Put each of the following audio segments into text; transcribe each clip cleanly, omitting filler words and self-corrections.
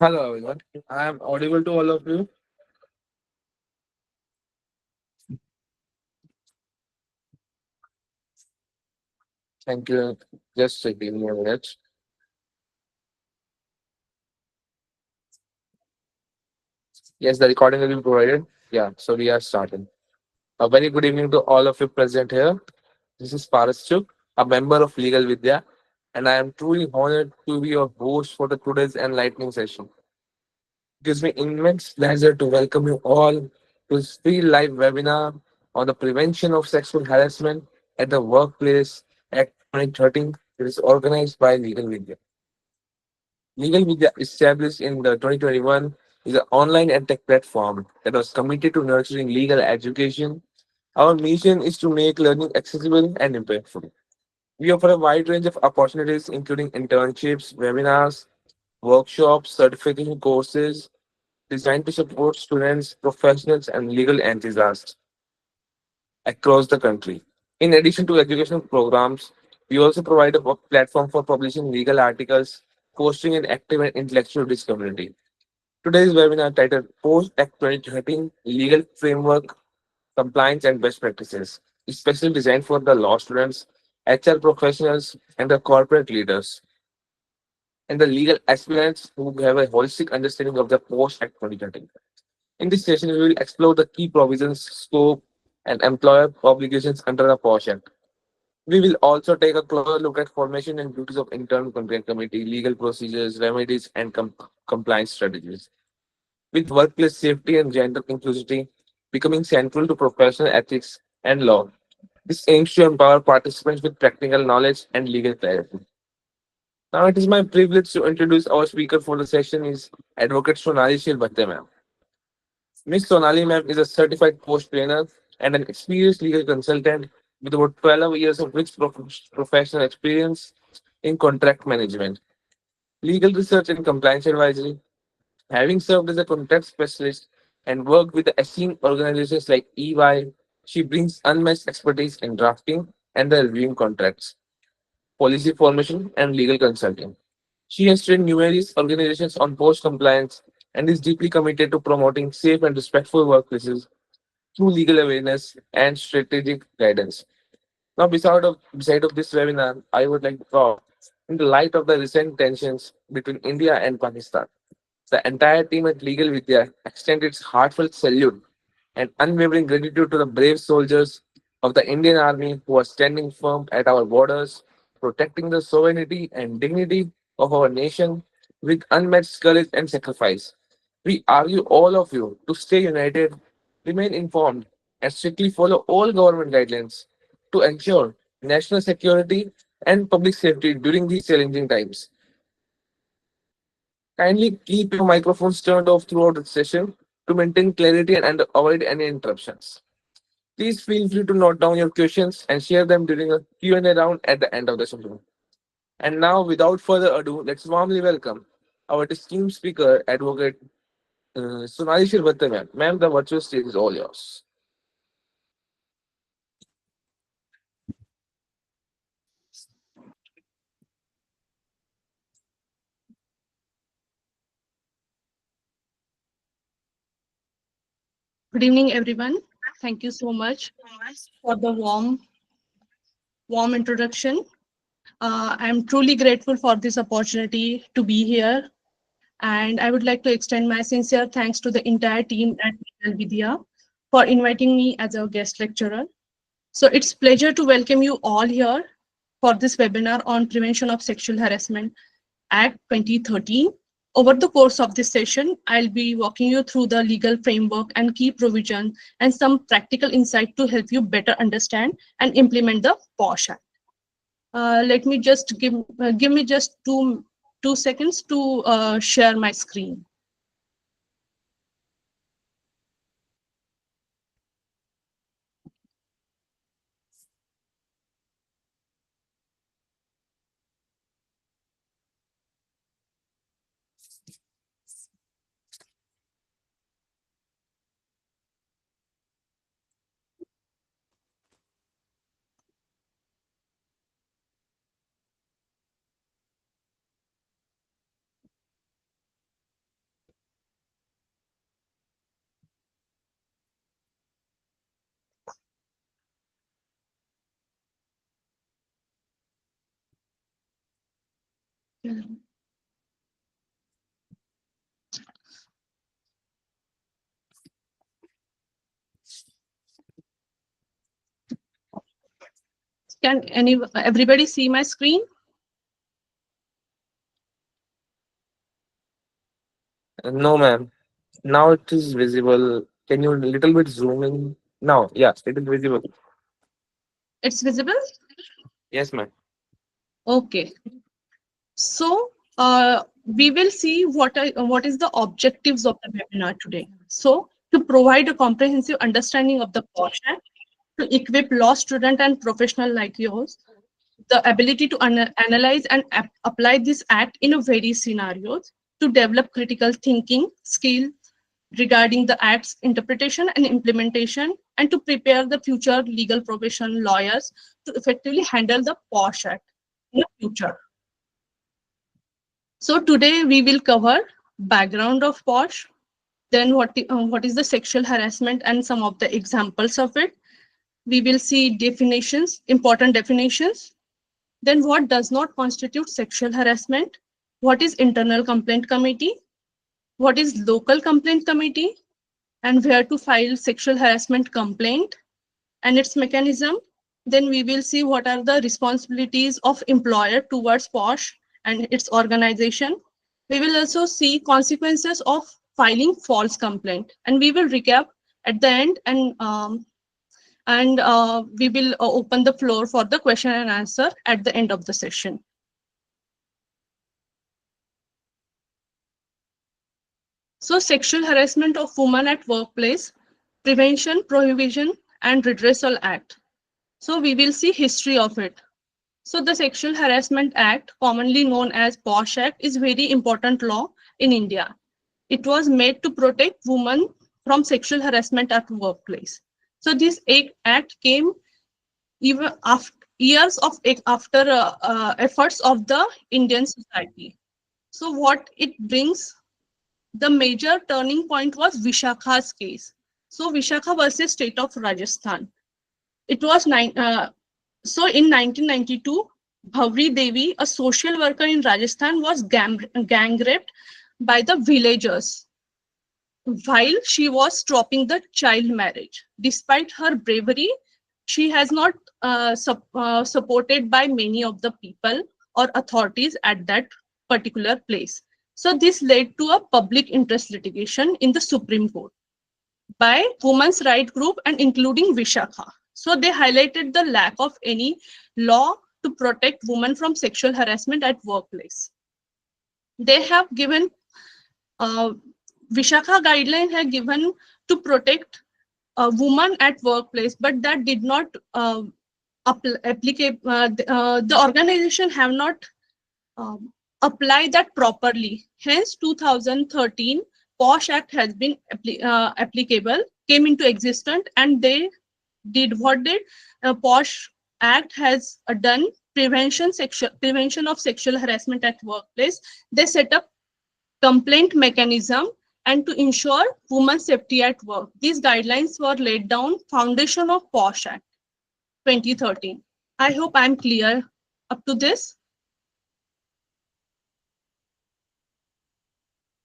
Hello, everyone. I am audible to all of you. Thank you. Just give me a minute. Yes, the recording will be provided. Yeah, so we are starting. A very good evening to all of you present here. This is Paras Chuk, a member of Legal Vidya, and I am truly honored to be your host for the today's enlightening session. It gives me immense pleasure to welcome you all to this free live webinar on the prevention of sexual harassment at the workplace Act 2013. It is organized by Legal Vidya. Legal Vidya, established in the 2021, is an online and tech platform that was committed to nurturing legal education. Our mission is to make learning accessible and impactful. We offer a wide range of opportunities, including internships, webinars, workshops, certification courses designed to support students, professionals, and legal enthusiasts across the country. In addition to educational programs, we also provide a platform for publishing legal articles, fostering an active and intellectual discovery. Today's webinar titled Post Act 2013 Legal Framework, Compliance and Best Practices is specially designed for the law students, HR professionals, and the corporate leaders, and the legal aspirants who have a holistic understanding of the Post Act 2013. In this session, we will explore the key provisions, scope, and employer obligations under the Posh Act. We will also take a closer look at formation and duties of internal complaint committee, legal procedures, remedies, and compliance strategies. With workplace safety and gender inclusivity becoming central to professional ethics and law. This aims to empower participants with practical knowledge and legal clarity. Now it is my privilege to introduce our speaker for the session is Advocate Sonali Shilbhatte ma'am. Ms. Sonali ma'am is a certified post trainer and an experienced legal consultant with over 12 years of rich professional experience in contract management, legal research and compliance advisory. Having served as a contract specialist and worked with the esteemed organizations like EY, she brings unmatched expertise in drafting and the reviewing contracts, policy formation, and legal consulting. She has trained numerous organizations on post compliance and is deeply committed to promoting safe and respectful workplaces through legal awareness and strategic guidance. Now, beside of this webinar, I would like to talk in the light of the recent tensions between India and Pakistan. The entire team at Legal Vidya extends its heartfelt salute and unwavering gratitude to the brave soldiers of the Indian Army who are standing firm at our borders, protecting the sovereignty and dignity of our nation with unmatched courage and sacrifice. We argue all of you to stay united, remain informed, and strictly follow all government guidelines to ensure national security and public safety during these challenging times. Kindly keep your microphones turned off throughout the session to maintain clarity and avoid any interruptions. Please feel free to note down your questions and share them during a Q&A round at the end of the session. And now, without further ado, let's warmly welcome our esteemed speaker, Advocate Sonali Shirvatte ma'am. Ma'am, the virtual stage is all yours. Good evening, everyone. Thank you so much for the warm introduction. I'm truly grateful for this opportunity to be here, and I would like to extend my sincere thanks to the entire team at Vidya for inviting me as a guest lecturer. So it's pleasure to welcome you all here for this webinar on prevention of sexual harassment Act 2013. Over the course of this session, I'll be walking you through the legal framework and key provisions and some practical insight to help you better understand and implement the POSH Act. Let me just give me just two seconds to share my screen. Can everybody see my screen? No, ma'am. Now it is visible. Can you little bit zoom in? Now, yes, it is visible. It's visible? Yes, ma'am. Okay. So we will see what is the objectives of the webinar today. So to provide a comprehensive understanding of the POSH Act, to equip law student and professional like yours, the ability to analyze and apply this act in a various scenarios, to develop critical thinking skill regarding the act's interpretation and implementation, and to prepare the future legal profession lawyers to effectively handle the POSH Act in the future. So today we will cover background of POSH, then what is the sexual harassment and some of the examples of it. We will see definitions, important definitions. Then what does not constitute sexual harassment? What is internal complaint committee? What is local complaint committee? And where to file sexual harassment complaint and its mechanism. Then we will see what are the responsibilities of employer towards POSH and its organization. We will also see consequences of filing false complaint, and we will recap at the end, and we will open the floor for the question and answer at the end of the session. So Sexual Harassment of Women at Workplace, Prevention, Prohibition, and Redressal Act. So we will see history of it. So the Sexual Harassment Act, commonly known as POSH Act, is very important law in India. It was made to protect women from sexual harassment at workplace. So this act came even after years of after efforts of the Indian society. So what it brings, the major turning point was Vishaka's case. So Vishaka versus state of Rajasthan. It was so in 1992, Bhavri Devi, a social worker in Rajasthan, was gang raped by the villagers while she was stopping the child marriage. Despite her bravery, she has not supported by many of the people or authorities at that particular place. So this led to a public interest litigation in the Supreme Court by women's right group and including Vishaka. So they highlighted the lack of any law to protect women from sexual harassment at workplace. They have given uh, Vishaka guideline had given to protect a woman at workplace, but that did not applicate. The organization have not apply that properly. Hence, 2013 POSH Act has been applicable, came into existence, and they did what did POSH Act has done prevention of sexual harassment at workplace. They set up complaint mechanism and to ensure women's safety at work. These guidelines were laid down foundation of POSH Act 2013. I hope I'm clear up to this.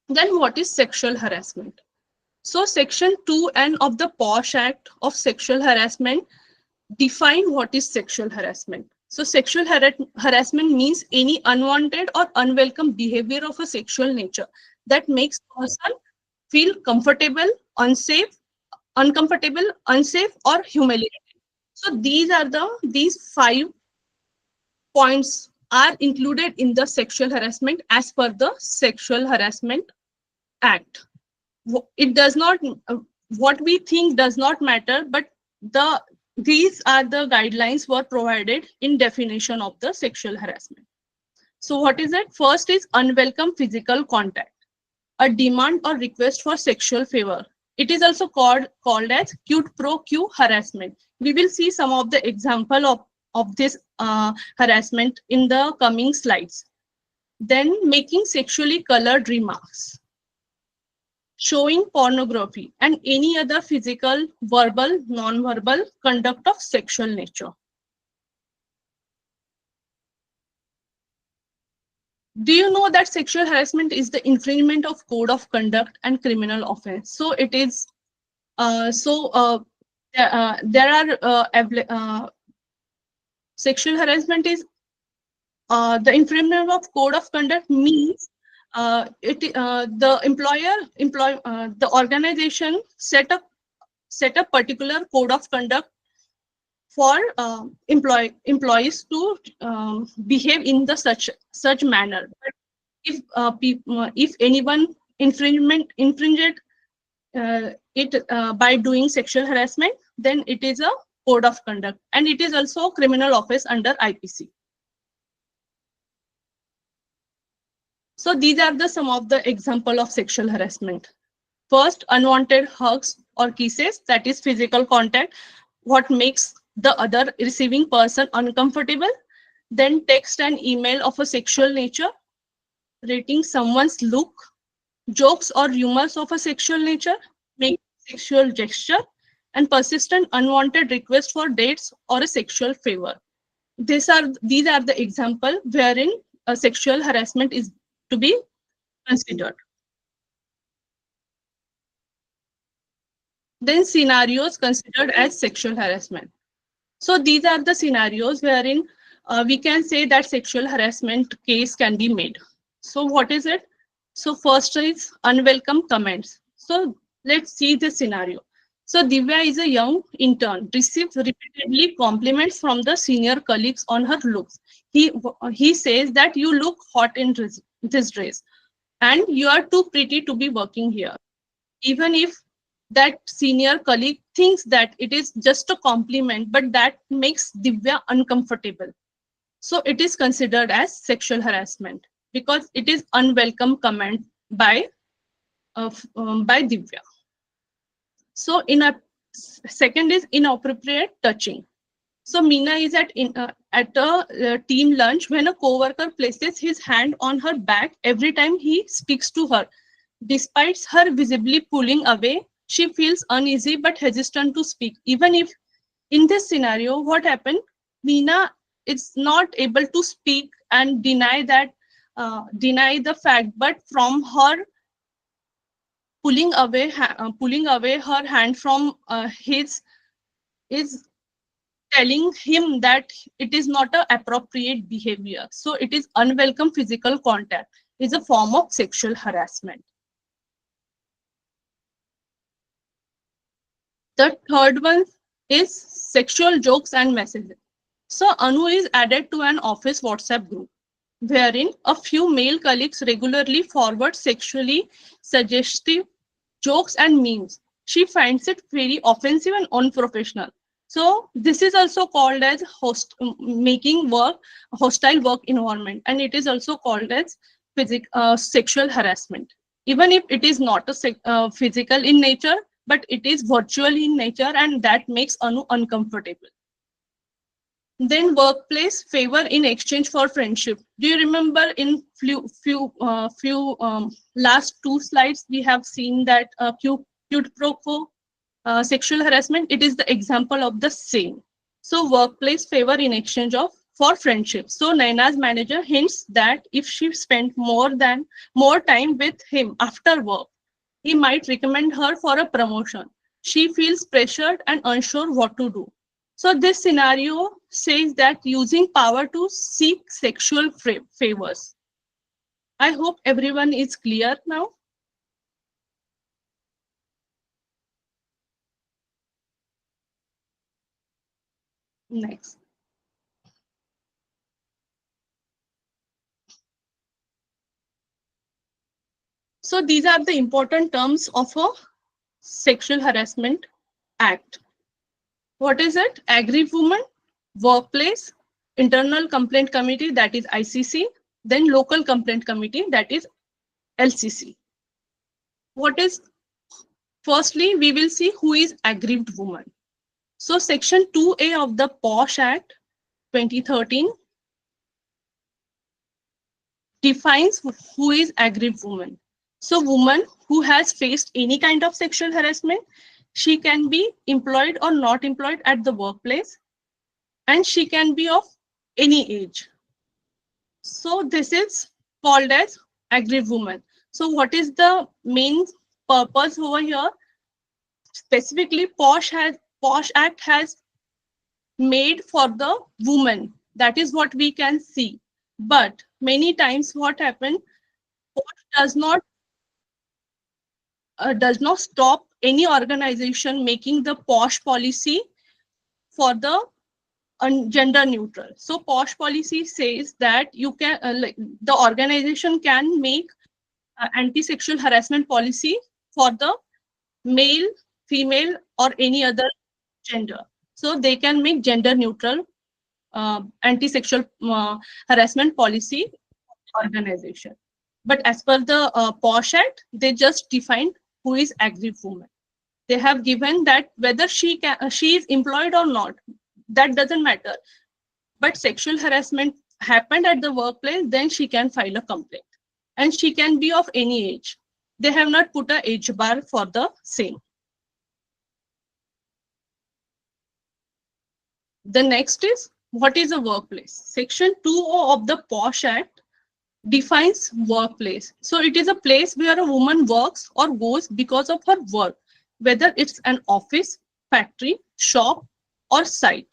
Then what is sexual harassment? So Section 2N of the POSH Act of Sexual Harassment define what is sexual harassment. So sexual harassment means any unwanted or unwelcome behavior of a sexual nature that makes a person feel comfortable, unsafe, uncomfortable, unsafe, or humiliated. So these 5 points are included in the sexual harassment as per the Sexual Harassment Act. It does not, what we think does not matter, but these are the guidelines were provided in definition of the sexual harassment. So what is it? First is unwelcome physical contact, a demand or request for sexual favor. It is also called as quid pro quo harassment. We will see some of the example of this harassment in the coming slides. Then making sexually colored remarks, showing pornography, and any other physical, verbal, non-verbal conduct of sexual nature. Do you know that sexual harassment is the infringement of code of conduct and criminal offense? So it is. Uh, so uh, there are sexual harassment is the infringement of code of conduct means the the organization set a particular code of conduct for employees to behave in the such manner. But if anyone infringed it by doing sexual harassment, then it is a code of conduct, and it is also a criminal offense under IPC. So these are the some of the example of sexual harassment. First, unwanted hugs or kisses, that is physical contact, what makes the other receiving person uncomfortable. Then text and email of a sexual nature, rating someone's look, jokes or rumors of a sexual nature, making sexual gesture, and persistent unwanted request for dates or a sexual favor. These are the example wherein a sexual harassment is to be considered. Then scenarios considered as sexual harassment. So these are the scenarios wherein we can say that sexual harassment case can be made. So what is it? So first is unwelcome comments. So let's see the scenario. So Divya is a young intern, receives repeatedly compliments from the senior colleagues on her looks. He says that you look hot in this dress and you are too pretty to be working here. Even if that senior colleague thinks that it is just a compliment, but that makes Divya uncomfortable. So it is considered as sexual harassment because it is unwelcome comment by Divya. So in a second is inappropriate touching. So Meena is at a team lunch when a coworker places his hand on her back every time he speaks to her. Despite her visibly pulling away, she feels uneasy but hesitant to speak. Even if in this scenario, what happened? Meena is not able to speak and deny the fact, but from her pulling away her hand from his is telling him that it is not a appropriate behavior. So it is unwelcome physical contact is a form of sexual harassment. The third one is sexual jokes and messages. So Anu is added to an office WhatsApp group wherein a few male colleagues regularly forward sexually suggestive jokes and memes. She finds it very offensive and unprofessional. So this is also called as making work hostile work environment, and it is also called as sexual harassment. Even if it is not physical in nature, but it is virtual in nature, and that makes Anu uncomfortable. Then workplace favor in exchange for friendship. Do you remember in few last two slides we have seen that quid pro quo sexual harassment? It is the example of the same. So workplace favor in exchange of for friendship. So Naina's manager hints that if she spent more time with him after work, he might recommend her for a promotion. She feels pressured and unsure what to do. So this scenario says that using power to seek sexual favors. I hope everyone is clear now. Next. So these are the important terms of a sexual harassment act. What is it? Aggrieved woman, workplace, internal complaint committee, that is ICC, then local complaint committee, that is LCC. What is, firstly, we will see who is aggrieved woman. So section 2A of the POSH Act 2013 defines who is aggrieved woman. So woman who has faced any kind of sexual harassment, she can be employed or not employed at the workplace, and she can be of any age. So this is called as aggrieved woman. So what is the main purpose over here? Specifically, Posh Act has made for the woman. That is what we can see. But many times what happens, Posh does not stop any organization making the Posh policy for the gender neutral. So Posh policy says that you can like the organization can make anti-sexual harassment policy for the male, female, or any other gender. So they can make gender neutral anti-sexual harassment policy organization. But as per the Posh Act, they just defined who is aggrieved woman. They have given that whether she is employed or not, that doesn't matter. But sexual harassment happened at the workplace, then she can file a complaint, and she can be of any age. They have not put a age bar for the same. The next is, what is a workplace? Section 2 of the Posh Act defines workplace. So it is a place where a woman works or goes because of her work, whether it's an office, factory, shop, or site.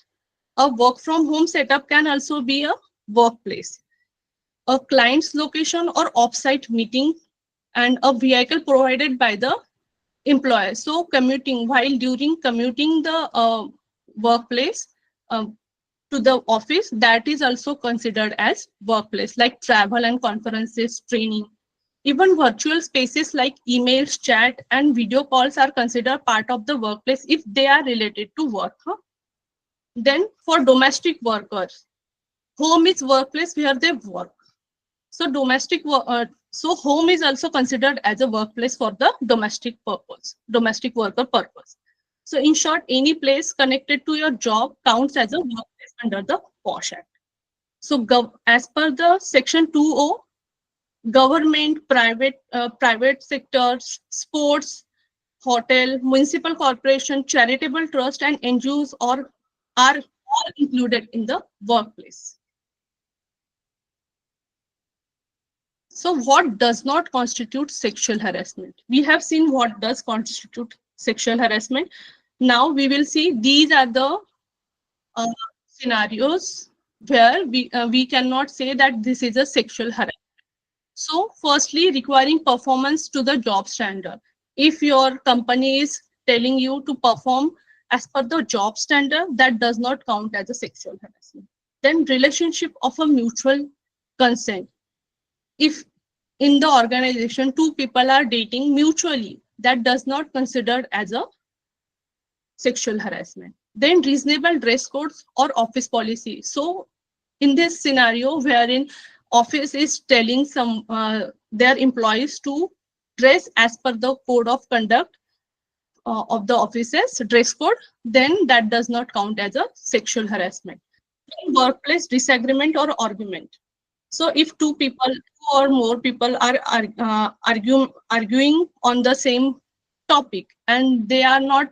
A work from home setup can also be a workplace. A client's location or offsite meeting, and a vehicle provided by the employer. So commuting, while during commuting the workplace to the office, that is also considered as workplace, like travel and conferences, training. Even virtual spaces like emails, chat, and video calls are considered part of the workplace if they are related to work. Then for domestic workers, home is workplace where they work. So so home is also considered as a workplace for the domestic worker purpose. So in short, any place connected to your job counts as a workplace under the Posh Act. So as per the section 2O, government, private sectors, sports, hotel, municipal corporation, charitable trust, and NGOs are all included in the workplace. So what does not constitute sexual harassment? We have seen what does constitute sexual harassment. Now we will see these are the scenarios where we cannot say that this is a sexual harassment. So firstly, requiring performance to the job standard. If your company is telling you to perform as per the job standard, that does not count as a sexual harassment. Then relationship of a mutual consent. If in the organization two people are dating mutually, that does not considered as a sexual harassment. Then reasonable dress codes or office policy. So in this scenario wherein office is telling their employees to dress as per the code of conduct of the office's dress code, then that does not count as a sexual harassment. Workplace disagreement or argument. So if two or more people are arguing on the same topic and they are not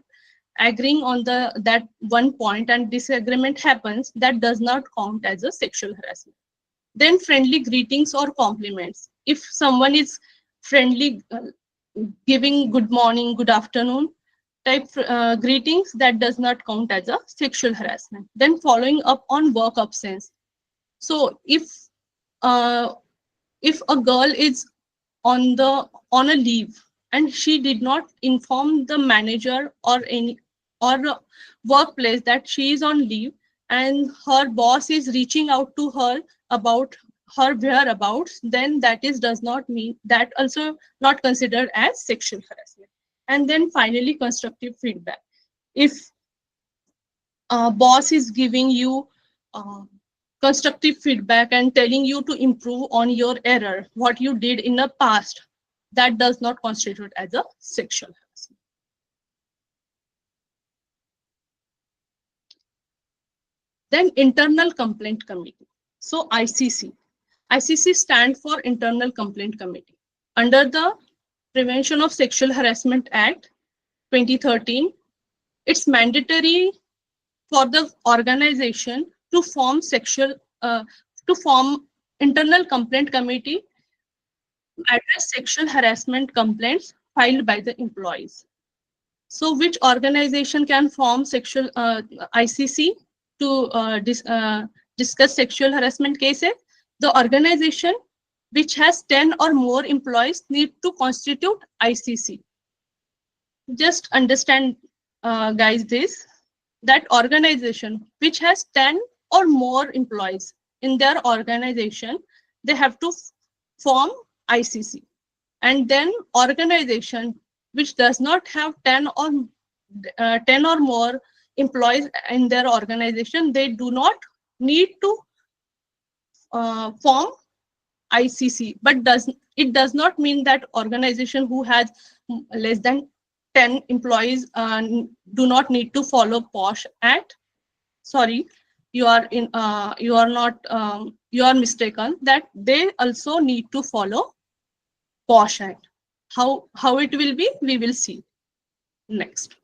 agreeing on that one point and disagreement happens, that does not count as a sexual harassment. Then friendly greetings or compliments. If someone is friendly, giving good morning, good afternoon type greetings, that does not count as a sexual harassment. Then following up on work absence. So uh, if a girl is on a leave and she did not inform the manager or workplace that she is on leave, and her boss is reaching out to her about her whereabouts, then that is does not mean that also not considered as sexual harassment. And then finally, constructive feedback. If boss is giving you uh, constructive feedback and telling you to improve on your error, what you did in the past, that does not constitute as a sexual harassment. Then internal complaint committee. So ICC stands for Internal Complaint Committee. Under the Prevention of Sexual Harassment Act 2013, it's mandatory for the organization to form internal complaint committee address sexual harassment complaints filed by the employees. So, which organization can form sexual ICC to discuss sexual harassment cases? The organization which has 10 or more employees need to constitute ICC. Just understand, guys, this that organization which has 10 or more employees in their organization, they have to form ICC. And then organization which does not have 10 or more employees in their organization, they do not need to form ICC. But does not mean that organization who has less than 10 employees do not need to follow POSH Act. Sorry, you are not you are mistaken, that they also need to follow POSH Act. How it will be, we will see next.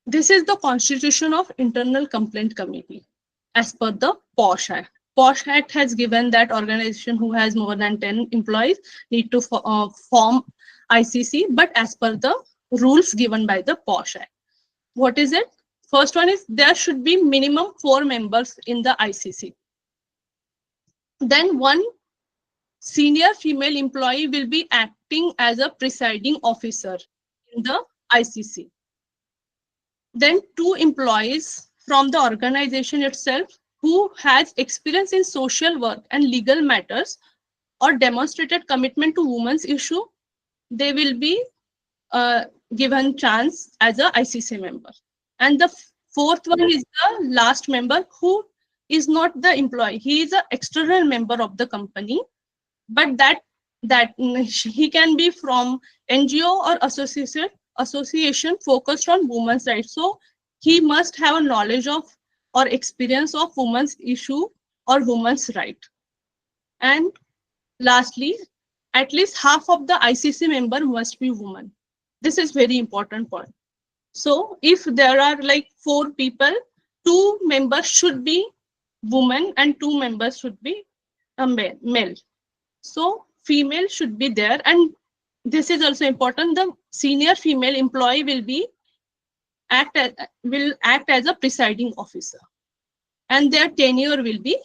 This is the constitution of Internal Complaint Committee as per the POSH Act. POSH Act has given that organization who has more than 10 employees need to form ICC, but as per the rules given by the POSH Act. What is it? First one is there should be minimum 4 members in the ICC. Then one senior female employee will be acting as a presiding officer in the ICC. Then 2 employees from the organization itself who has experience in social work and legal matters or demonstrated commitment to women's issue, they will be given chance as a ICC member. And the fourth one is the last member who is not the employee. He is an external member of the company, but that he can be from NGO or association focused on women's rights. So he must have a knowledge of or experience of women's issue or women's right. And lastly, at least half of the ICC member must be women. This is very important point. So if there are like 4 people, 2 members should be women and 2 members should be a male. So female should be there, and this is also important. The senior female employee will act as a presiding officer, and their tenure will be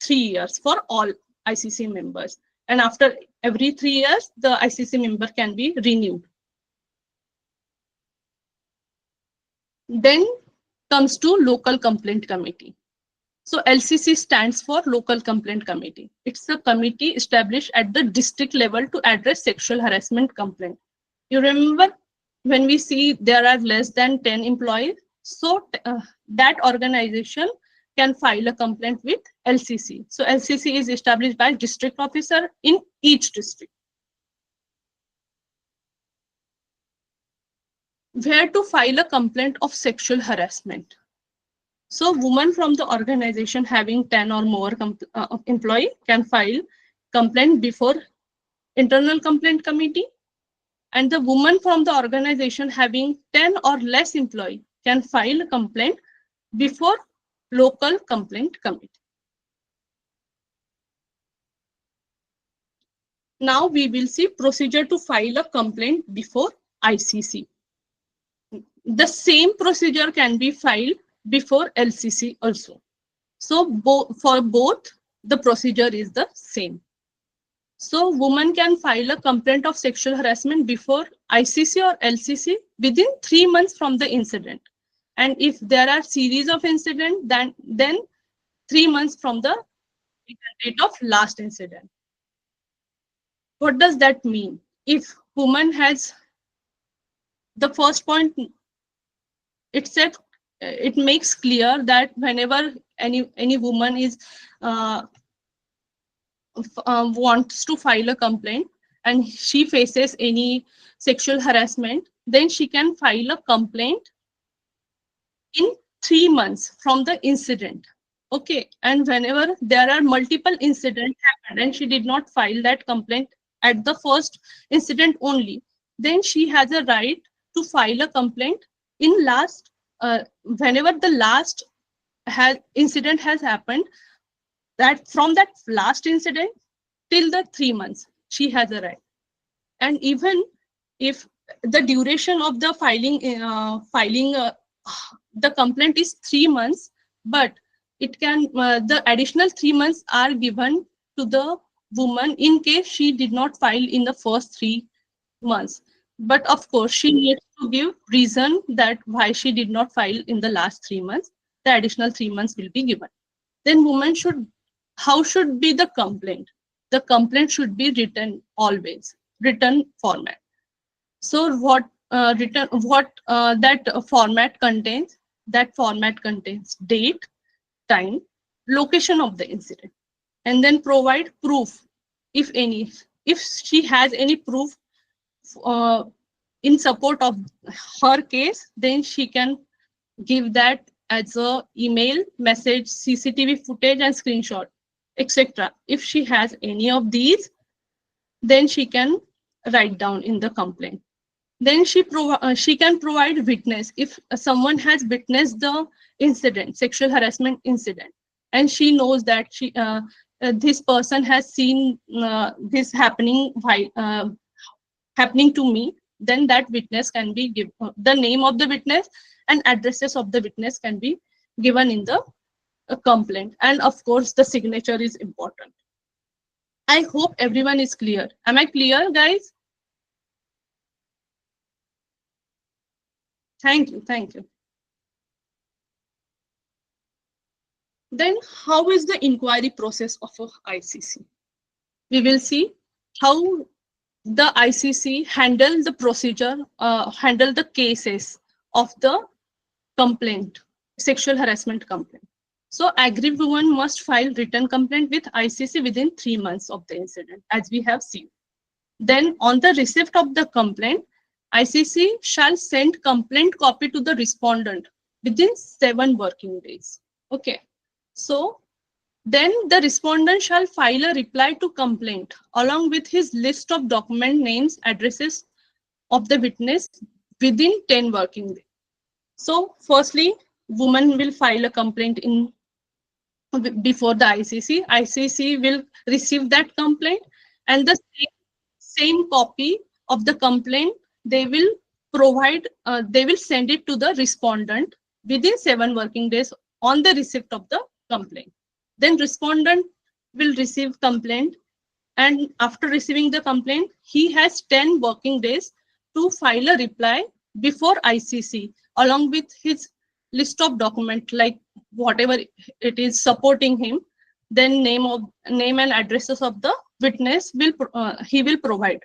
3 years for all ICC members. And after every 3 years, the ICC member can be renewed. Then comes to local complaint committee. So LCC stands for Local Complaint Committee. It's a committee established at the district level to address sexual harassment complaint. You remember when we see there are less than 10 employees, so that organization can file a complaint with LCC. So LCC is established by district officer in each district. Where to file a complaint of sexual harassment? So women from the organization having 10 or more employee can file complaint before Internal Complaint Committee, and the woman from the organization having 10 or less employee can file a complaint before Local Complaint Committee. Now we will see procedure to file a complaint before ICC. The same procedure can be filed before LCC also. So for both, the procedure is the same. So woman can file a complaint of sexual harassment before ICC or LCC within 3 months from the incident. And if there are series of incidents, then 3 months from the date of last incident. What does that mean? If woman has the first point, it said it makes clear that whenever any woman is wants to file a complaint and she faces any sexual harassment, then she can file a complaint in 3 months from the incident. Okay, and whenever there are multiple incidents happened and she did not file that complaint at the first incident only, then she has a right to file a complaint in last whenever the last incident has happened. That from that last incident till the 3 months, she has a right. And even if the duration of the filing the complaint is 3 months, but it can the additional 3 months are given to the woman in case she did not file in the first 3 months. But of course, she needs to give reason that why she did not file in the last 3 months. The additional 3 months will be given. Then woman should, how should be the complaint? The complaint should be written always, written format. So what that format contains? That format contains date, time, location of the incident, and then provide proof, if any. If she has any proof uh, in support of her case, then she can give that as a email, message, CCTV footage, and screenshot, etc. If she has any of these, then she can write down in the complaint. Then she can provide witness if someone has witnessed the incident, sexual harassment incident, and she knows that this person has seen this happening to me. Then that witness can be given, the name of the witness and addresses of the witness can be given in the complaint, and of course the signature is important. I hope everyone is clear. Am I clear, guys? Thank you, thank you. Then how is the inquiry process of a ICC? We will see how the ICC handle the procedure, handle the cases of the complaint, sexual harassment complaint. So aggrieved woman must file written complaint with ICC within 3 months of the incident, as we have seen. Then on the receipt of the complaint, ICC shall send complaint copy to the respondent within 7 working days. Okay. So then the respondent shall file a reply to complaint along with his list of document names, addresses of the witness within 10 working days. So firstly, woman will file a complaint in before the ICC. ICC will receive that complaint, and the same copy of the complaint they will provide. They will send it to the respondent within 7 working days on the receipt of the complaint. Then respondent will receive complaint, and after receiving the complaint, he has 10 working days to file a reply before ICC along with his list of document, like whatever it is supporting him. Then name and addresses of the witness will he will provide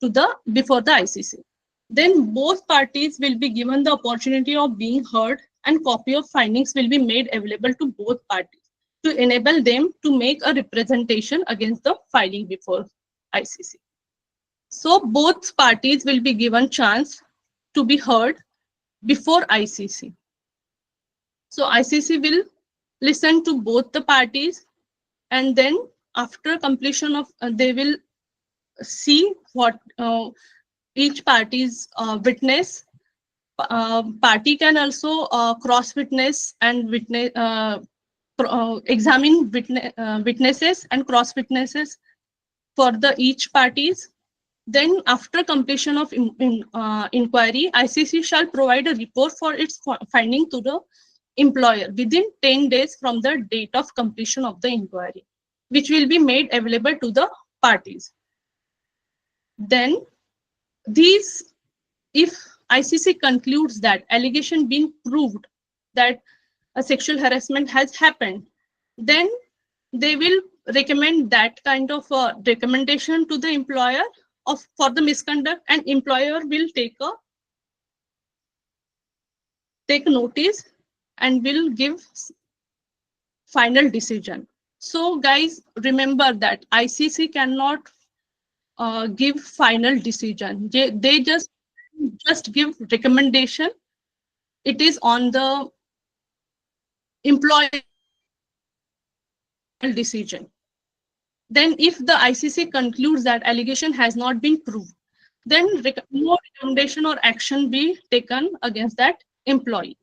to the before the ICC. Then both parties will be given the opportunity of being heard, and copy of findings will be made available to both parties to enable them to make a representation against the filing before ICC. So both parties will be given chance to be heard before ICC. So ICC will listen to both the parties, and then after completion of, they will see what each party's witness. Party can also cross witness and examine witnesses and cross witnesses for the each parties. Then after completion of inquiry, ICC shall provide a report for its finding to the employer within 10 days from the date of completion of the inquiry, which will be made available to the parties. Then these, if ICC concludes that allegation being proved that a sexual harassment has happened, then they will recommend that kind of recommendation to the employer of for the misconduct, and employer will take notice and will give final decision. So guys, remember that ICC cannot give final decision. They just give recommendation. It is on the employer decision. Then if the ICC concludes that allegation has not been proved, then no recommendation or action be taken against that employee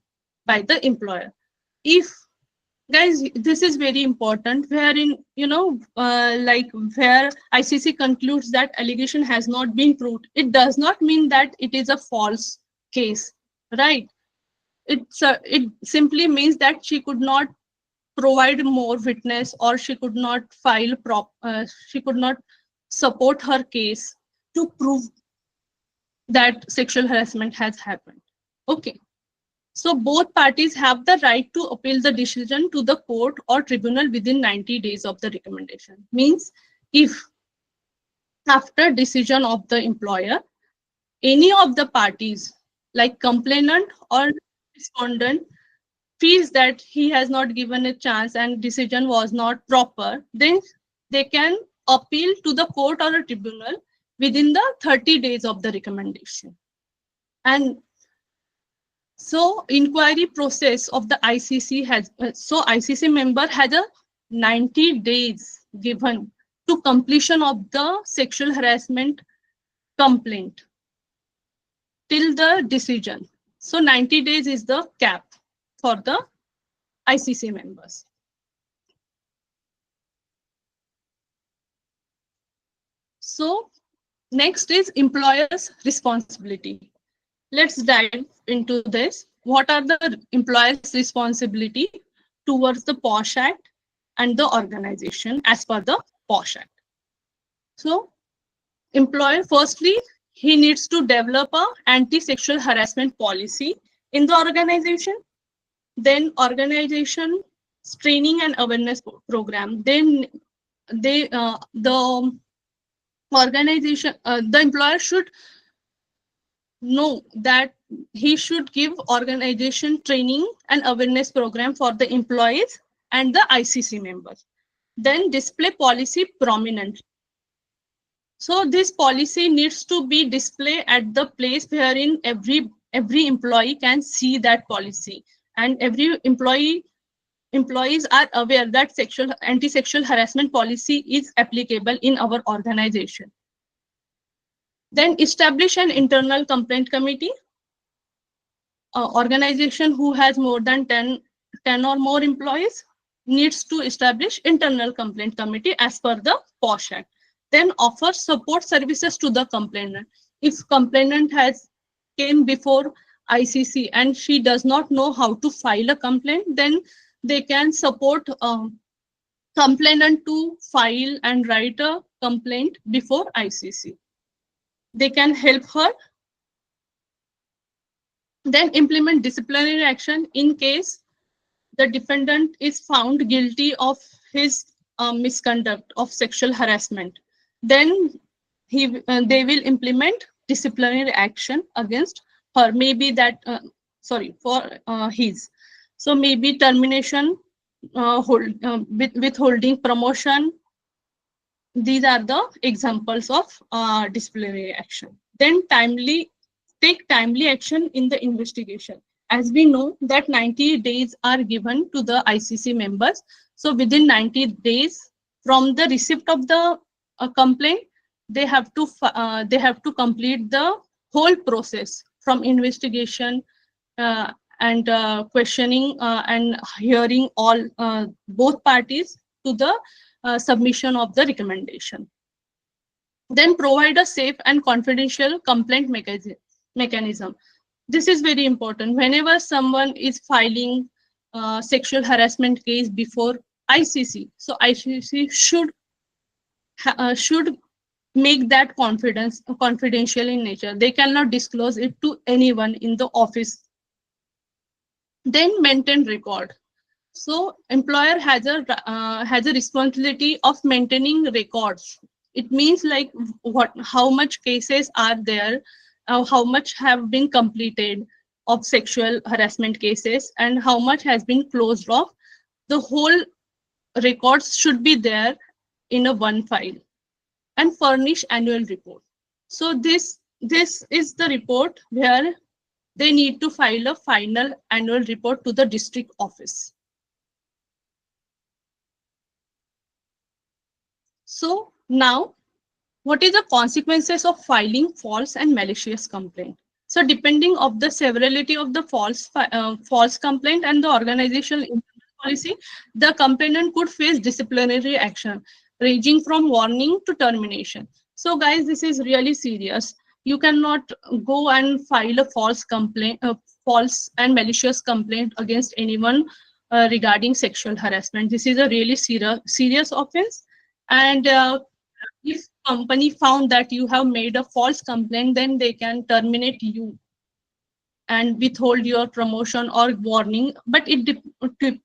by the employer. If Guys, this is very important, wherein, like where ICC concludes that allegation has not been proved, it does not mean that it is a false case, right? It simply means that she could not provide more witness, or she could not she could not support her case to prove that sexual harassment has happened. Okay. So both parties have the right to appeal the decision to the court or tribunal within 90 days of the recommendation. Means if after decision of the employer, any of the parties, like complainant or respondent, feels that he has not given a chance and decision was not proper, then they can appeal to the court or a tribunal within the 30 days of the recommendation. And so inquiry process of the ICC has, so ICC member has a 90 days given to completion of the sexual harassment complaint till the decision. So 90 days is the cap for the ICC members. So next is employer's responsibility. Let's dive into this. What are the employer's responsibility towards the POSH Act and the organization as per the POSH Act? So employer, firstly, he needs to develop a anti-sexual harassment policy in the organization. Then organization training and awareness program. Then the organization, the employer should know that he should give organization training and awareness program for the employees and the ICC members. Then display policy prominently. So this policy needs to be displayed at the place wherein every employee can see that policy, and every employees are aware that anti-sexual harassment policy is applicable in our organization. Then establish an internal complaint committee. Organization who has more than 10 or more employees needs to establish internal complaint committee as per the POSH Act. Then offer support services to the complainant. If complainant has came before ICC and she does not know how to file a complaint, then they can support complainant to file and write a complaint before ICC. They can help her. Then implement disciplinary action in case the defendant is found guilty of his misconduct of sexual harassment. Then they will implement disciplinary action against her. Maybe that for his. So maybe termination, withholding promotion. These are the examples of disciplinary action. Then take timely action in the investigation. As we know that 90 days are given to the ICC members. So within 90 days from the receipt of the complaint, they have to complete the whole process from investigation and questioning and hearing all both parties to the submission of the recommendation. Then provide a safe and confidential complaint mechanism. This is very important. Whenever someone is filing sexual harassment case before ICC, so ICC should make that confidential in nature. They cannot disclose it to anyone in the office. Then maintain record. So employer has a responsibility of maintaining records. It means like how much cases are there, how much have been completed of sexual harassment cases, and how much has been closed off. The whole records should be there in a one file. And furnish annual report. So this is the report where they need to file a final annual report to the district office. So now, what is the consequences of filing false and malicious complaint? So depending of the severity of the false complaint and the organizational policy, the complainant could face disciplinary action, ranging from warning to termination. So, guys, this is really serious. You cannot go and file a false and malicious complaint against anyone regarding sexual harassment. This is a really serious offense, and if company found that you have made a false complaint, then they can terminate you and withhold your promotion or warning. But it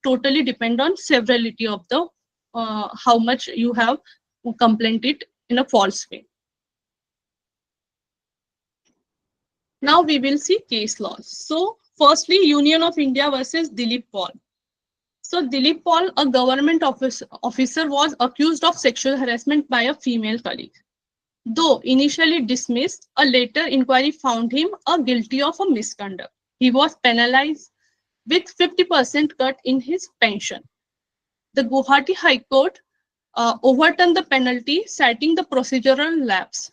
totally depend on severity of the how much you have complained it in a false way. Now we will see case laws. So firstly, Union of India versus Dilip Paul. So Dilip Paul, a government officer, was accused of sexual harassment by a female colleague. Though initially dismissed, a later inquiry found him guilty of a misconduct. He was penalized with 50% cut in his pension. The Guwahati High Court overturned the penalty, citing the procedural lapse.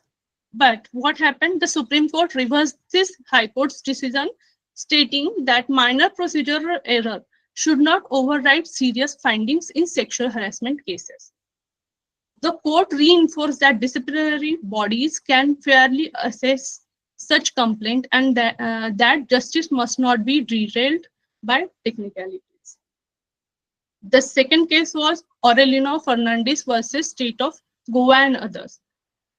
But what happened? The Supreme Court reversed this High Court's decision, stating that minor procedural error should not override serious findings in sexual harassment cases. The court reinforced that disciplinary bodies can fairly assess such complaint and that justice must not be derailed by technicalities. The second case was Aurelino Fernandez versus State of Goa and others.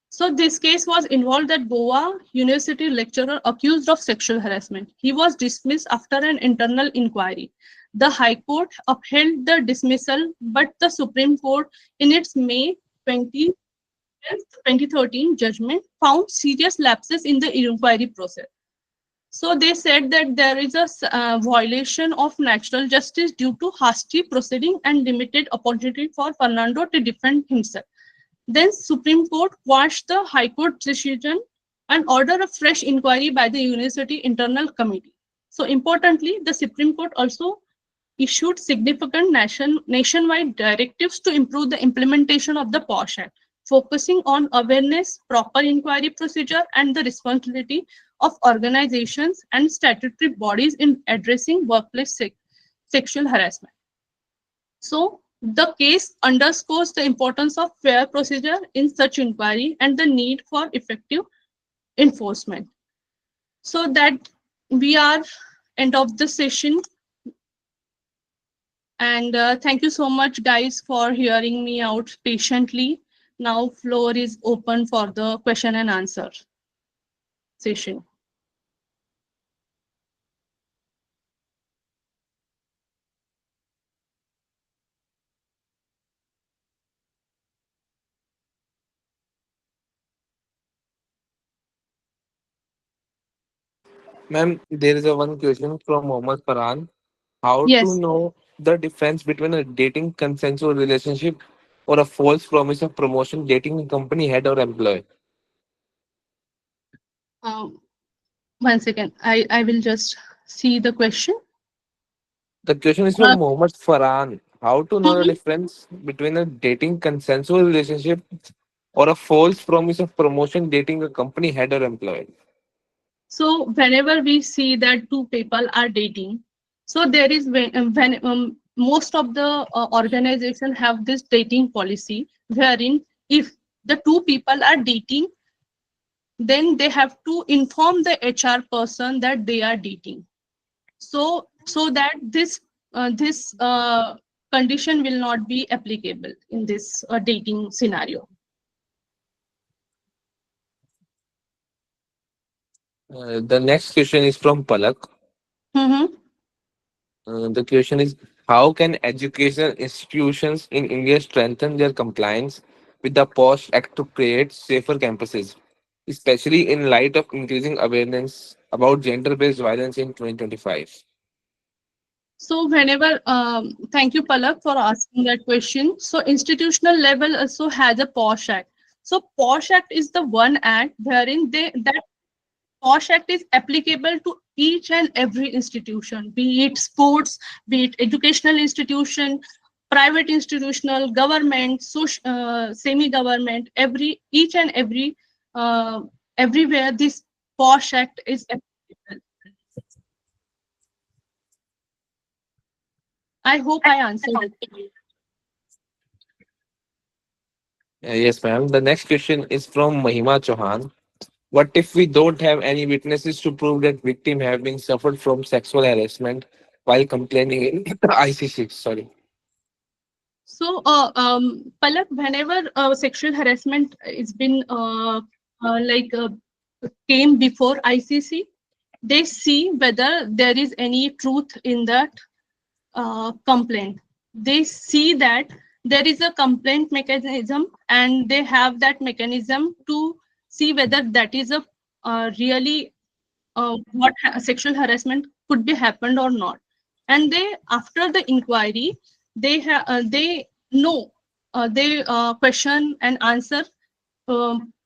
So this case was involved that Goa University lecturer accused of sexual harassment. He was dismissed after an internal inquiry. The High Court upheld the dismissal, but the Supreme Court, in its May 2013 judgment, found serious lapses in the inquiry process. So they said that there is a violation of natural justice due to hasty proceeding and limited opportunity for Fernando to defend himself. Then Supreme Court quashed the High Court decision and ordered a fresh inquiry by the University Internal Committee. So importantly, the Supreme Court also issued significant nationwide directives to improve the implementation of the POSH Act, focusing on awareness, proper inquiry procedure, and the responsibility of organizations and statutory bodies in addressing workplace sexual harassment. So the case underscores the importance of fair procedure in such inquiry and the need for effective enforcement. So that we are end of the session. And thank you so much, guys, for hearing me out patiently. Now floor is open for the question and answer session. Ma'am, there is a one question from Mohammed Farhan. How to Yes. know the difference between a dating consensual relationship or a false promise of promotion dating a company head or employee? Um, 1 second. I will just see the question. The question is Uh, from Mohammed Farhan. How to know the mhm. difference between a dating consensual relationship or a false promise of promotion dating a company head or employee? So whenever we see that two people are dating, so there is when most of the organization have this dating policy wherein if the two people are dating, then they have to inform the HR person that they are dating. So that this condition will not be applicable in this dating scenario. The next question is from Palak. Mhm. The question is, how can educational institutions in India strengthen their compliance with the POSH Act to create safer campuses, especially in light of increasing awareness about gender-based violence in 2025? So whenever, thank you, Palak, for asking that question. So institutional level also has a POSH Act. So POSH Act is the one act wherein that POSH Act is applicable to each and every institution, be it sports, be it educational institution, private institutional, government, semi-government, each and uh, everywhere this POSH Act is applicable. I hope I answered. Yes, ma'am. The next question is from Mahima Chauhan. What if we don't have any witnesses to prove that victim have been suffered from sexual harassment while complaining in ICC? Sorry. So, Palak, whenever sexual harassment is been like came before ICC, they see whether there is any truth in that complaint. They see that there is a complaint mechanism, and they have that mechanism to see whether that is a really sexual harassment could be happened or not. And they, after the inquiry, they know, they question and answer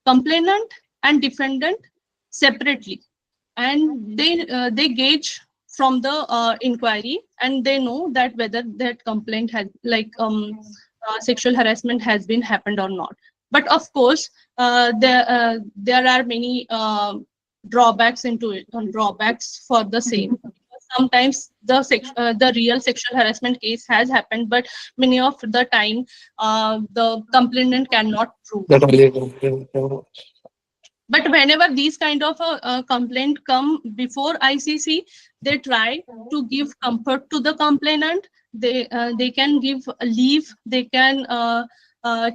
complainant and defendant separately, and they gauge from the inquiry, and they know that whether that complaint has sexual harassment has been happened or not. But of course, there are many drawbacks into it, drawbacks for the same. Sometimes the real sexual harassment case has happened, but many of the time the complainant cannot prove. That only. But whenever these kind of a complaint come before ICC, they try to give comfort to the complainant. They can give a leave. They can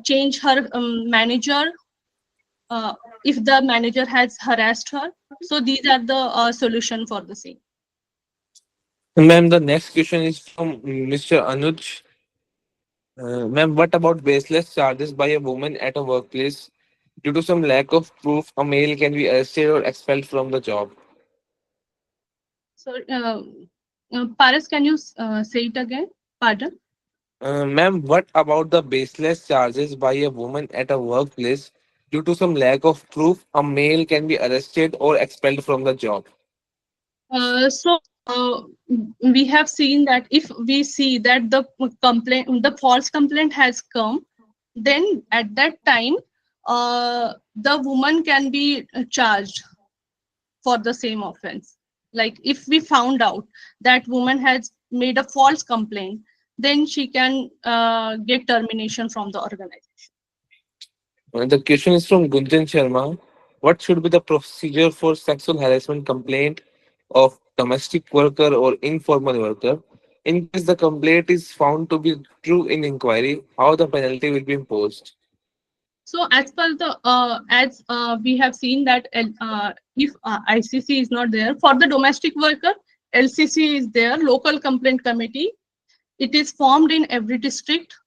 change her manager uh, if the manager has harassed her. So these are the solution for the same. Ma'am, the next question is from Mr. Anuj. Ma'am, what about baseless charges by a woman at a workplace? Due to some lack of proof, a male can be arrested or expelled from the job. So, Paras, can you say it again? Pardon. Ma'am, what about the baseless charges by a woman at a workplace? Due to some lack of proof, a male can be arrested or expelled from the job. So we have seen that if we see that the false complaint has come, then at that time, the woman can be charged for the same offense. Like if we found out that woman has made a false complaint, then she can get termination from the organization. The question is from Gunjan Sharma. What should be the procedure for sexual harassment complaint of domestic worker or informal worker? In case the complaint is found to be true in inquiry, how the penalty will be imposed? So as per the as we have seen that if ICC is not there for the domestic worker, LCC is there, local complaint committee. It is formed in every district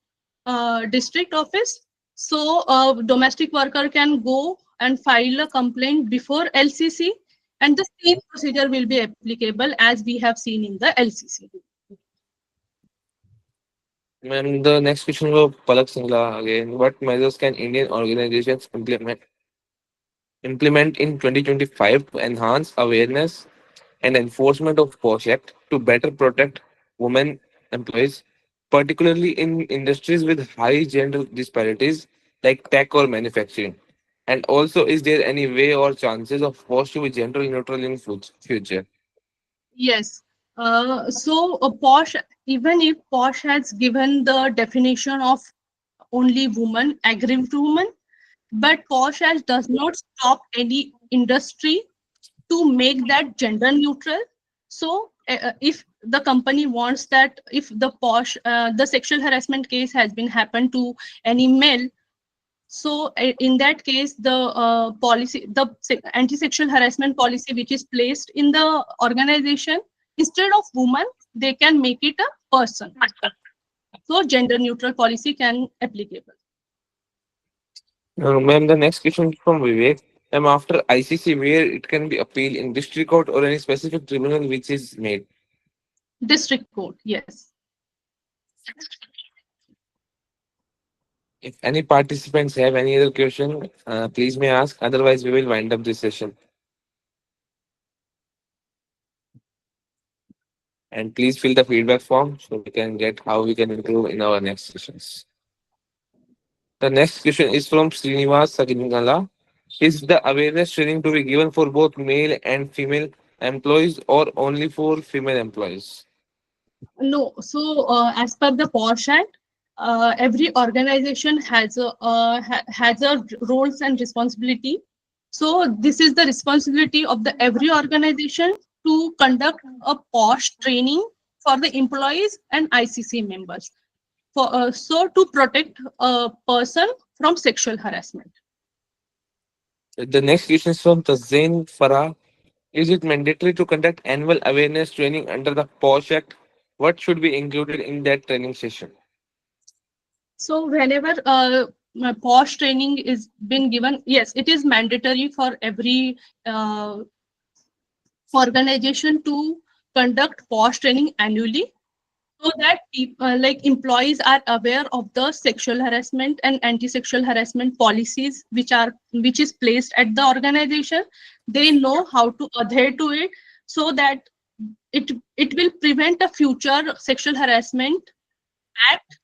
office. So domestic worker can go and file a complaint before LCC, and the same procedure will be applicable as we have seen in the LCC. And the next question for Palak Singla again. What measures can Indian organizations implement in 2025 to enhance awareness and enforcement of Posh Act to better protect women employees, particularly in industries with high gender disparities like tech or manufacturing? And also, is there any way or chances of Posh to be gender neutral in future? Yes. So Posh, even if Posh has given the definition of only woman, aggrieved woman, but Posh Act does not stop any industry to make that gender neutral. So if the company wants that, if the sexual harassment case has been happened to any male, so in that case, the policy, the anti-sexual harassment policy, which is placed in the organization, instead of woman, they can make it a person. So gender neutral policy can applicable. Ma'am, the next question is from Vivek. After ICC, where it can be appealed in district court or any specific tribunal which is made. District court, yes. If any participants have any other question, please may ask. Otherwise, we will wind up this session. And please fill the feedback form so we can get how we can improve in our next sessions. The next question is from Srinivas Saginala. Is the awareness training to be given for both male and female employees or only for female employees? No, so as per the Posh Act, every organization has a roles and responsibility. So this is the responsibility of the every organization to conduct a Posh training for the employees and ICC members. For so to protect a person from sexual harassment. The next question is from Tazain Farah. Is it mandatory to conduct annual awareness training under the POSH Act? What should be included in that training session? So whenever my Posh training is been given, yes, it is mandatory for every uh, organization to conduct POSH training annually so that people, like employees are aware of the sexual harassment and anti-sexual harassment policies which is placed at the organization. They know how to adhere to it so that it will prevent a future sexual harassment act.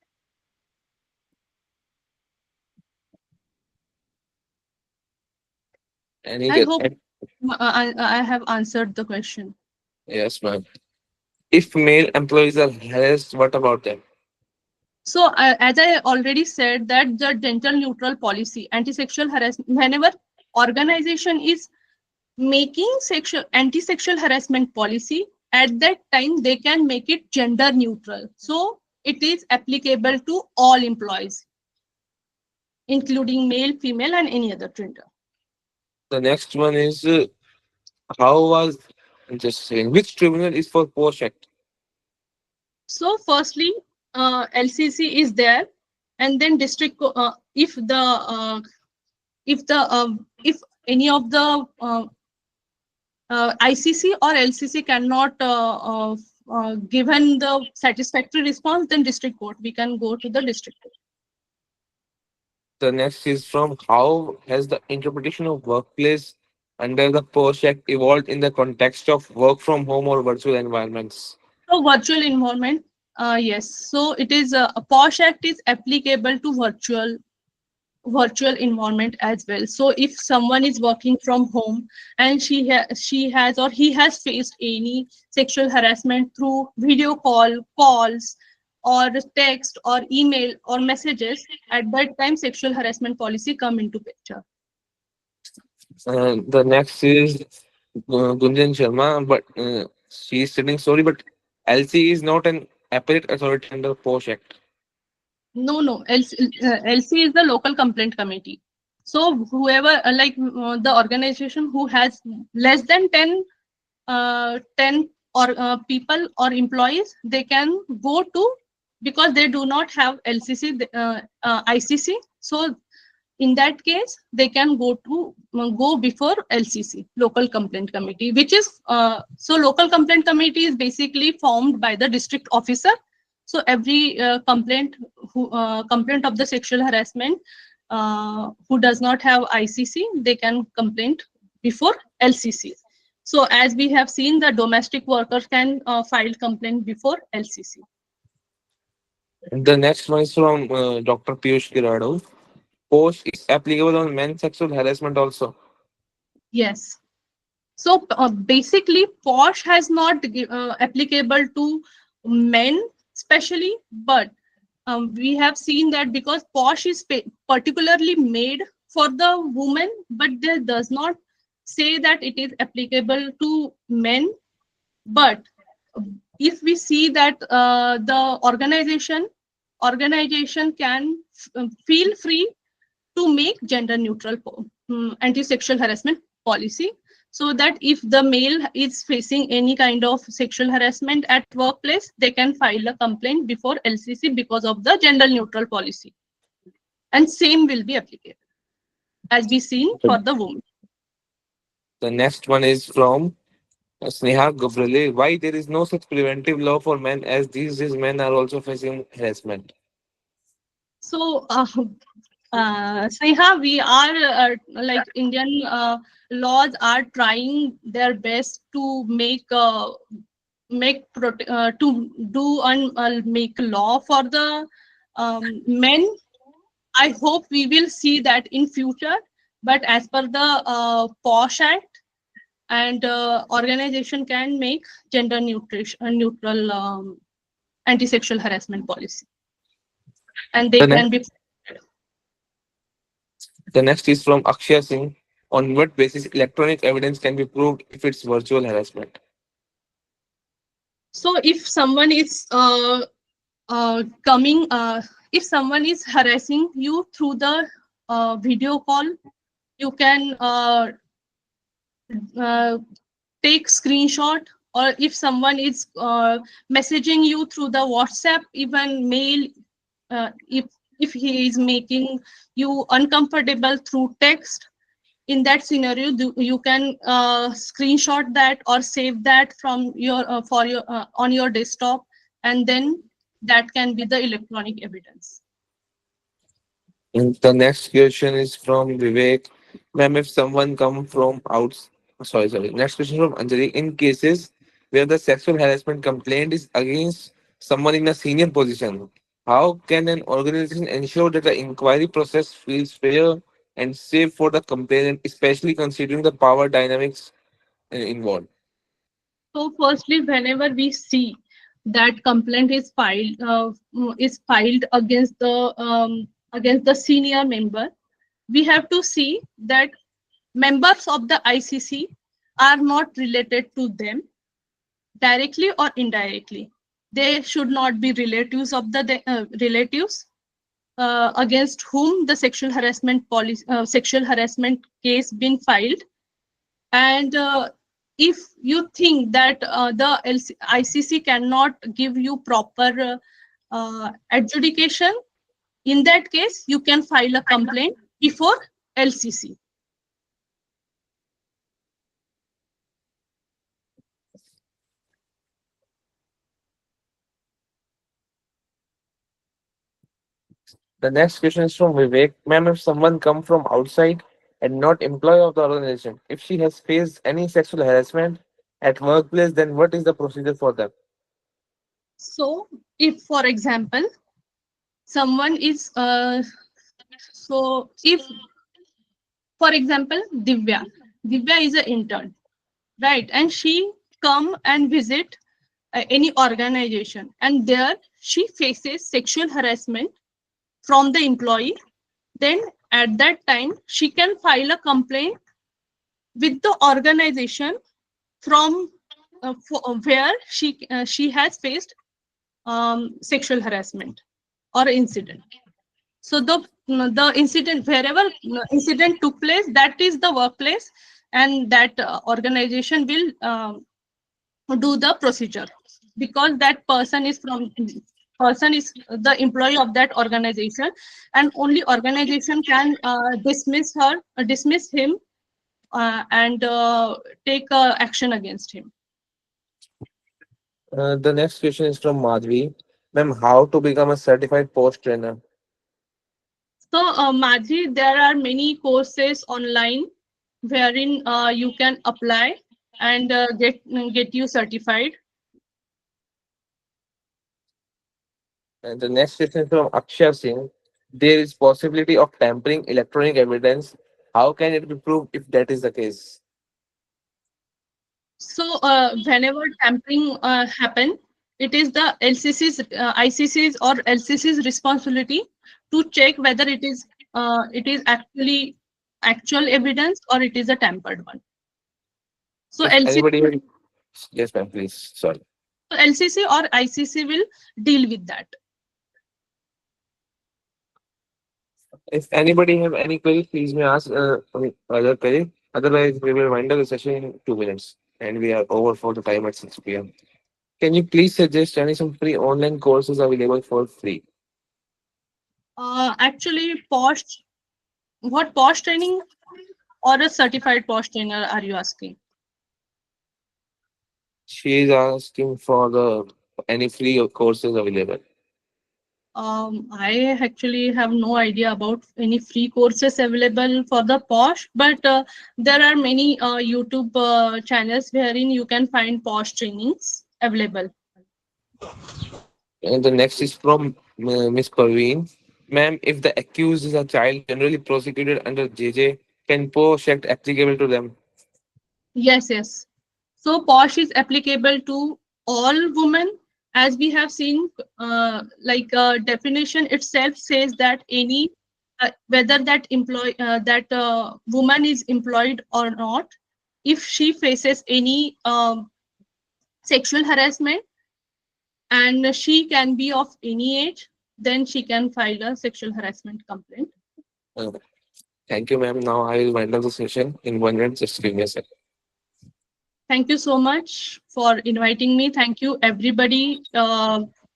Any I get hope I have answered the question. yes, ma'am. If male employees are harassed, what about them? So, as I already said, that the gender neutral policy, anti-sexual harassment, whenever organization is making sexual anti-sexual harassment policy, at that time they can make it gender neutral. So, it is applicable to all employees, including male, female, and any other gender. The next one is how was just saying which tribunal is for POSH Act? So, firstly, LCC is there, and then if the if any of the ICC or LCC cannot given the satisfactory response, then district court. We can go to the district court. The next is from how has the interpretation of workplace under the POSH Act evolved in the context of work from home or virtual environments? So virtual environment, yes. So it is a POSH Act is applicable to virtual environment as well. So if someone is working from home and she has or he has faced any sexual harassment through video calls or text or email or messages, at that time sexual harassment policy come into picture. The next is Gunjan Sharma, but she is stating sorry, but LC is not an appellate authority under POSH Act. No, LC is the local complaint committee. So whoever the organization who has less than 10 or people or employees, they can go to, because they do not have LCC, ICC. So in that case, they can go before LCC, local complaint committee, which is so local complaint committee is basically formed by the district officer. So every complaint of the sexual harassment who does not have ICC, they can complain before LCC. So as we have seen, the domestic workers can file complaint before LCC. The next one is from Dr. Piyush Girado. POSH is applicable on men's sexual harassment also. Yes. So basically, POSH has not applicable to men, especially, but we have seen that because POSH is particularly made for the woman, but there does not say that it is applicable to men. But if we see that the organization can feel free to make gender neutral anti-sexual harassment policy, so that if the male is facing any kind of sexual harassment at workplace, they can file a complaint before LCC because of the gender neutral policy, and same will be applicable as we seen for the women. The next one is from Sneha Gubrale. Why there is no such preventive law for men as these days men are also facing harassment? So Sneha, we are like Indian laws are trying their best to to do and make law for the men. I hope we will see that in future. But as per the POSH Act, and organization can make gender neutral. anti-sexual harassment policy, and they The can next, be. the next is from Akshay Singh. On what basis electronic evidence can be proved if it's virtual harassment? So if someone is coming, if someone is harassing you through the video call, you can uh, take screenshot, or if someone is messaging you through the WhatsApp, even mail, if he is making you uncomfortable through text, in that scenario you can screenshot that or save that from your for your on your desktop, and then that can be the electronic evidence. And the next question is from Vivek. Ma'am, if someone come from outs, sorry. Next question from Anjali. In cases where the sexual harassment complaint is against someone in a senior position, how can an organization ensure that the inquiry process feels fair and safe for the complainant, especially considering the power dynamics involved? So firstly, whenever we see that complaint is filed against the senior member, we have to see that members of the ICC are not related to them directly or indirectly. They should not be relatives of the relatives against whom the sexual harassment case been filed. And if you think that the ICC cannot give you proper adjudication, in that case, you can file a complaint before LCC. The next question is from Vivek. Ma'am, if someone come from outside and not employee of the organization, if she has faced any sexual harassment at workplace, then what is the procedure for them? So, if, for example, someone is if, for example, Divya is an intern, right? And she come and visit any organization, and there she faces sexual harassment from the employee. Then at that time she can file a complaint with the organization from where she has faced sexual harassment or incident. So the incident, wherever incident took place, that is the workplace, and that organization will do the procedure, because that person is the employee of that organization, and only organization can dismiss him, and take action against him. The next question is from Madhvi. Ma'am, how to become a certified post trainer? So, Madhi, there are many courses online wherein you can apply and get you certified. And the next question is from Akshay Singh. There is possibility of tampering electronic evidence. How can it be proved if that is the case? So, whenever tampering happen, it is the LCC's, ICC's or LCC's responsibility to check whether it is actually actual evidence or it is a tampered one. So, If anybody, yes, ma'am, please. Sorry. LCC or ICC will deal with that. If anybody have any query, please may ask other query. Otherwise, we will wind up the session in 2 minutes, and we are over for the time at 6 p.m. Can you please suggest any some free online courses available for free? Actually, POSH, what POSH training or a certified POSH trainer are you asking? She is asking for the any free courses available. I actually have no idea about any free courses available for the POSH, but there are many YouTube channels wherein you can find POSH trainings available. And the next is from Miss Parveen. Ma'am, if the accused is a child generally prosecuted under JJ, can POSH Act applicable to them? Yes, yes. So POSH is applicable to all women As we have seen, definition itself says that any whether that woman is employed or not, if she faces any sexual harassment, and she can be of any age, then she can file a sexual harassment complaint. Uh, Thank you, ma'am. Now I will wind up the session in 1 minute. Just give me a second. Thank you so much for inviting me. Thank you, everybody,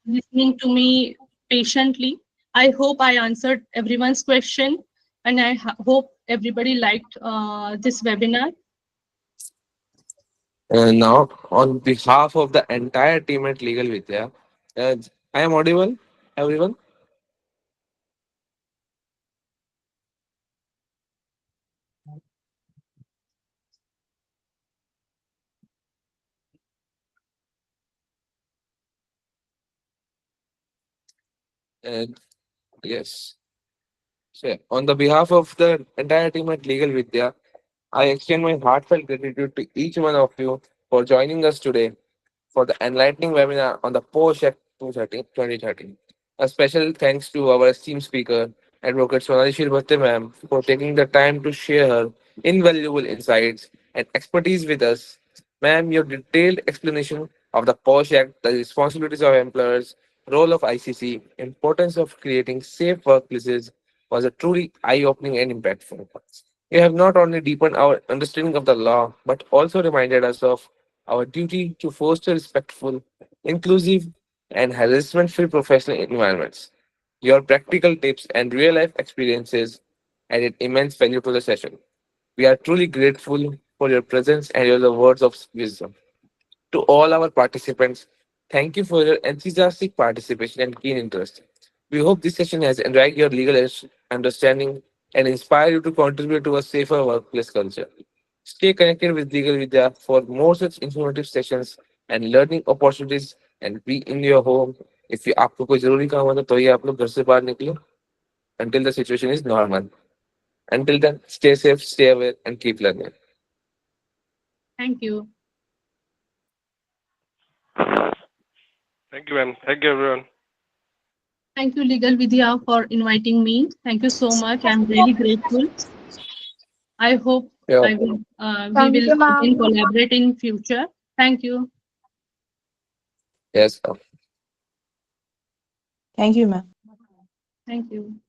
listening to me patiently. I hope I answered everyone's question, and I hope everybody liked this webinar. Now, on behalf of the entire team at Legal Vidya, I am audible, everyone. And yes, so on the behalf of the entire team at Legal Vidya, I extend my heartfelt gratitude to each one of you for joining us today for the enlightening webinar on the Posh Act 2013. A special thanks to our esteemed speaker, Advocate Sonali Shirbatte ma'am, for taking the time to share her invaluable insights and expertise with us. Ma'am, your detailed explanation of the Posh Act, the responsibilities of employers, role of ICC, importance of creating safe workplaces was a truly eye-opening and impactful. You have not only deepened our understanding of the law, but also reminded us of our duty to foster respectful, inclusive, and harassment free professional environments. Your practical tips and real life experiences added immense value to the session. We are truly grateful for your presence and your words of wisdom. To all our participants, thank you for your enthusiastic participation and keen interest. We hope this session has enriched your legal understanding and inspired you to contribute to a safer workplace culture. Stay connected with Legal Vidya for more such informative sessions and learning opportunities and be in your home. If you आपको कोई जरूरी काम होता तो ही आप लोग घर से बाहर निकलो until the situation is normal. Until then, stay safe, stay aware, and keep learning. Thank you. Thank you, ma'am. Thank you, everyone. Thank you, Legal Vidya, for inviting me. Thank you so much. I'm really grateful. I hope Yeah. we Thank will you, again ma'am. collaborate in future. Thank you. Yes. Thank you, ma'am. Thank you.